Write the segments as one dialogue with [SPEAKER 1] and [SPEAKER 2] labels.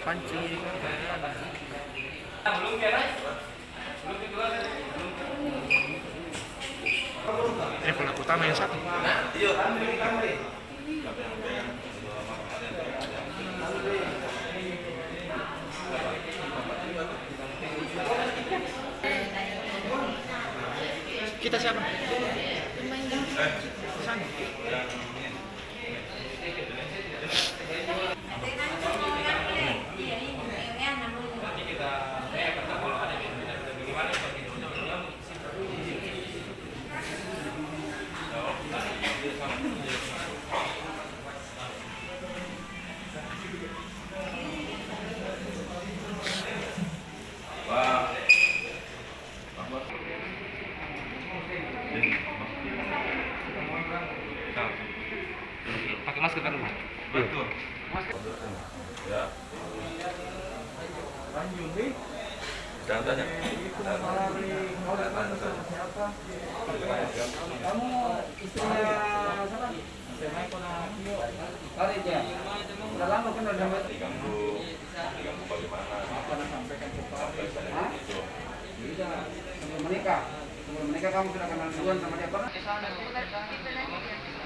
[SPEAKER 1] Panci. Ini pelaku utama yang satu. Kita siapa? Sana. Pakai masker kan rumah? Betul. Masker. Ya.
[SPEAKER 2] Jangan tanya.
[SPEAKER 3] Kamu istrinya siapa? Hari dia. Udah lama kan udah sampai
[SPEAKER 2] Diganggu bagaimana?
[SPEAKER 3] pernah sampaikan ke Pak.
[SPEAKER 2] Sampai saya itu.
[SPEAKER 3] Iya, sebelum menikah. Sebelum menikah kamu sudah kenal duluan sama dia pernah?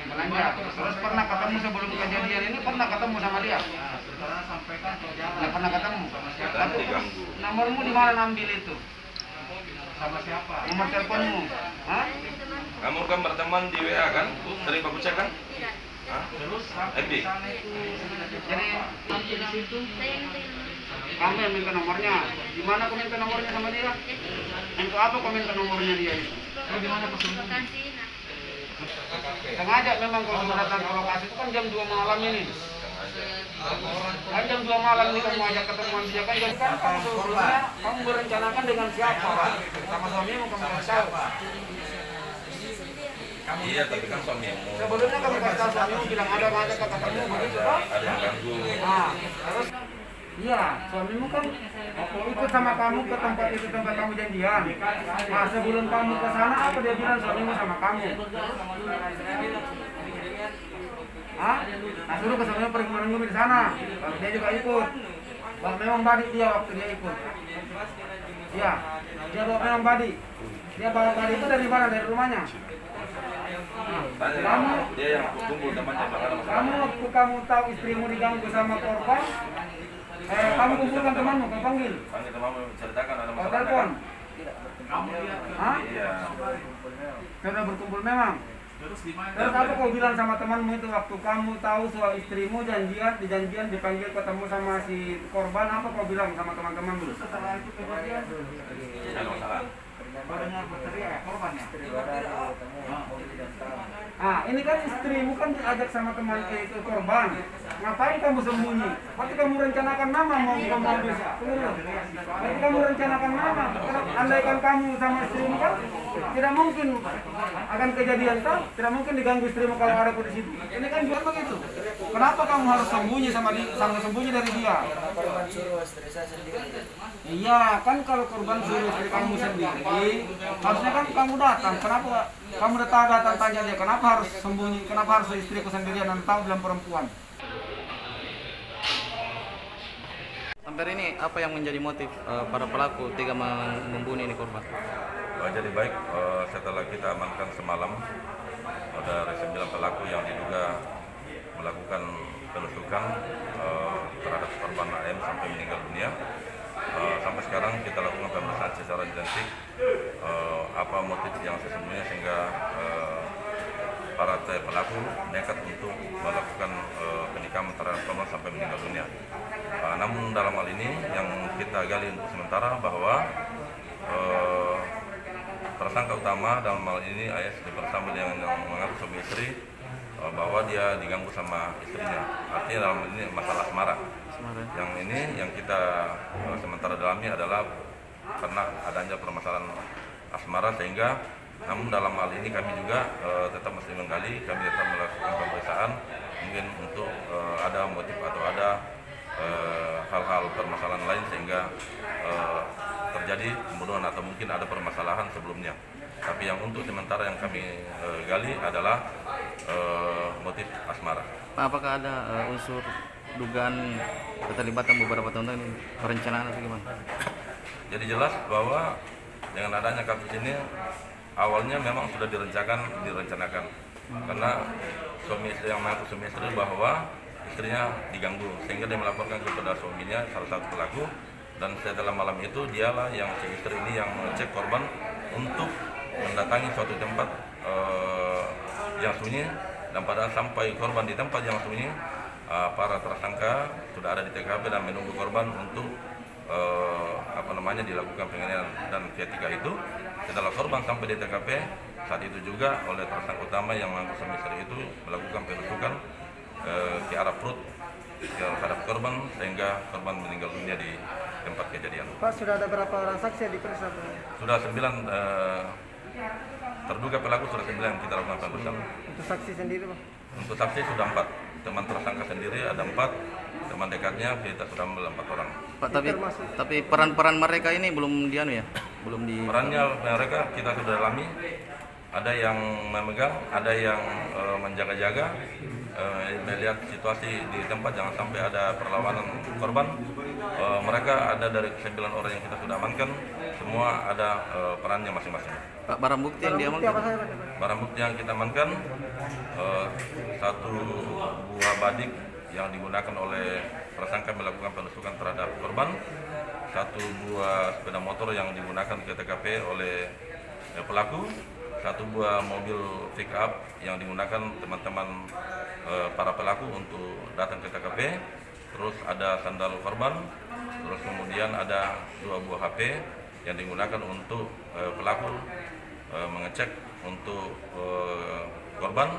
[SPEAKER 3] Belanja. Terus pernah ketemu sebelum kejadian ini pernah ketemu sama dia? Saudara sampaikan kalau dia nggak pernah ketemu. Tapi
[SPEAKER 2] Diganggu.
[SPEAKER 3] nomormu di mana ambil itu? Sama siapa? Nomor teleponmu? Hah?
[SPEAKER 2] Kamu kan berteman di WA kan? Sering baku cek kan? Hah?
[SPEAKER 3] Terus
[SPEAKER 2] Epi.
[SPEAKER 3] jadi sampai di situ kamu yang minta nomornya. Di mana kau minta nomornya sama dia? Untuk apa kau minta nomornya dia itu? Di mana pesannya? Sengaja memang kalau sudah datang ke lokasi itu kan jam 2 malam ini. Kan jam 2 malam ini kamu ajak ketemuan dia kan jam kan kamu sebelumnya kamu berencanakan dengan siapa? Sama suamimu kamu kasih tahu.
[SPEAKER 2] Iya, tapi kan suamimu.
[SPEAKER 3] Sebelumnya kamu kasih tahu suamimu bilang ada ngajak ke ketemu begitu toh?
[SPEAKER 2] Ada yang ganggu.
[SPEAKER 3] Nah, terus iya, suamimu kan ikut sama kamu ke tempat itu tempat kamu janjian. Nah, sebelum kamu ke sana apa dia bilang suamimu sama kamu? Hah? Nah, suruh ke suamimu pergi menunggu di sana. Lalu dia juga ikut. Bahwa memang badi dia waktu dia ikut. Iya, dia bawa memang badi. Dia bawa badi itu dari mana? Dari rumahnya.
[SPEAKER 2] Tanya
[SPEAKER 3] Kamu
[SPEAKER 2] dia yang kumpul temannya bakal ada masalah.
[SPEAKER 3] kamu waktu kamu tahu istrimu diganggu sama korban, kamu kumpulkan temanmu, kamu panggil.
[SPEAKER 2] Panggil temanmu ceritakan ada
[SPEAKER 3] Oh,
[SPEAKER 2] masalah.
[SPEAKER 3] telepon.
[SPEAKER 2] Kan?
[SPEAKER 3] Hah?
[SPEAKER 2] Iya.
[SPEAKER 3] Sudah berkumpul memang. Terus apa kau bilang sama temanmu itu waktu kamu tahu soal istrimu janjian dipanggil ketemu sama si korban, apa kau bilang sama teman-temanmu? Setelah itu kejadian.
[SPEAKER 2] Ada masalah.
[SPEAKER 3] Barunya berteriak korbannya. Ah, ini kan istrimu kan diajak sama teman itu korban. Ngapain kamu sembunyi? Berarti kamu rencanakan nama mau bisa. Berarti kamu rencanakan nama. Andaikan kamu sama istrimu kan tidak mungkin akan kejadian toh. Tidak mungkin diganggu istrimu kalau ada aku di situ. Ini kan juga begitu. Kenapa kamu harus sembunyi sama sembunyi dari dia?
[SPEAKER 4] Korban suruh istri saya sendiri.
[SPEAKER 3] Iya, kan kalau korban suruh istri kamu sendiri, harusnya kan kamu datang. Kenapa kamu datang tanya dia? Kenapa harus sembunyi? Kenapa harus istriku sendirian dan tahu bilang perempuan?
[SPEAKER 1] Sampai ini apa yang menjadi motif para pelaku tega membunuh ini korban?
[SPEAKER 2] Jadi baik, setelah kita amankan semalam ada 9 pelaku yang diduga melakukan penusukan terhadap korban AM sampai meninggal dunia. Sampai sekarang kita lakukan pemeriksaan secara intensif apa motif yang sesungguhnya sehingga para pelaku nekat untuk melakukan penikaman terhadap korban sampai meninggal dunia. Namun dalam hal ini yang kita gali untuk sementara bahwa tersangka utama dalam hal ini AS bersama dengan yang mengaku suami istri bahwa dia diganggu sama istrinya. Artinya dalam hal ini masalah asmara. Yang ini yang kita sementara dalami adalah karena adanya permasalahan asmara sehingga namun dalam hal ini kami juga tetap mesti menggali, kami tetap melakukan pemeriksaan mungkin untuk ada motif atau ada hal-hal permasalahan lain sehingga terjadi pembunuhan atau mungkin ada permasalahan sebelumnya. Tapi yang untuk sementara yang kami gali adalah motif asmara.
[SPEAKER 1] Pak, apakah ada unsur dugaan keterlibatan beberapa tahun ini perencanaan atau gimana?
[SPEAKER 2] Jadi jelas bahwa dengan adanya kasus ini awalnya memang sudah direncanakan karena suami istri yang mengaku suami istri bahwa istrinya diganggu sehingga dia melaporkan kepada suaminya salah satu pelaku, dan setelah malam itu dialah yang si istri ini yang mengecek korban untuk mendatangi suatu tempat yang sunyi, dan pada sampai korban di tempat yang sunyi para tersangka sudah ada di TKP dan menunggu korban untuk dilakukan penganiayaan. Dan ketika itu setelah korban sampai di TKP, saat itu juga oleh tersangka utama yang mengaku suami istri itu melakukan penusukan ke arah perut terhadap korban sehingga korban meninggal dunia di tempat kejadian.
[SPEAKER 5] Pak, sudah ada berapa orang saksi yang diperiksa?
[SPEAKER 2] Sudah 9 terduga pelaku, sudah 9 yang kita lakukan pemeriksaan.
[SPEAKER 5] Untuk saksi sendiri, Pak?
[SPEAKER 2] Untuk saksi sudah 4, teman tersangka sendiri ada 4, teman dekatnya kita sudah ambil 4 orang.
[SPEAKER 1] Pak, tapi peran-peran mereka ini belum ya? Belum di
[SPEAKER 2] Perannya mereka kita sudah dalami. Ada yang memegang, ada yang menjaga-jaga, melihat situasi di tempat jangan sampai ada perlawanan korban. Mereka ada dari 9 orang yang kita sudah amankan, semua ada perannya masing-masing.
[SPEAKER 1] Pak, barang bukti yang diamankan?
[SPEAKER 2] Barang bukti yang kita amankan, satu buah badik yang digunakan oleh tersangka melakukan penusukan terhadap korban, satu buah sepeda motor yang digunakan ke TKP oleh pelaku, satu buah mobil pick up yang digunakan teman-teman para pelaku untuk datang ke TKP, terus ada sandal korban, terus kemudian ada 2 buah HP yang digunakan untuk pelaku mengecek untuk korban,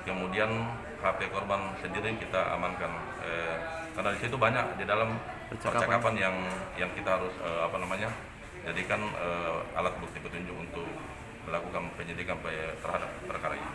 [SPEAKER 2] kemudian HP korban sendiri kita amankan karena di situ banyak di dalam percakapan yang kita harus jadikan alat bukti petunjuk untuk melakukan penyidikan terhadap perkara ini.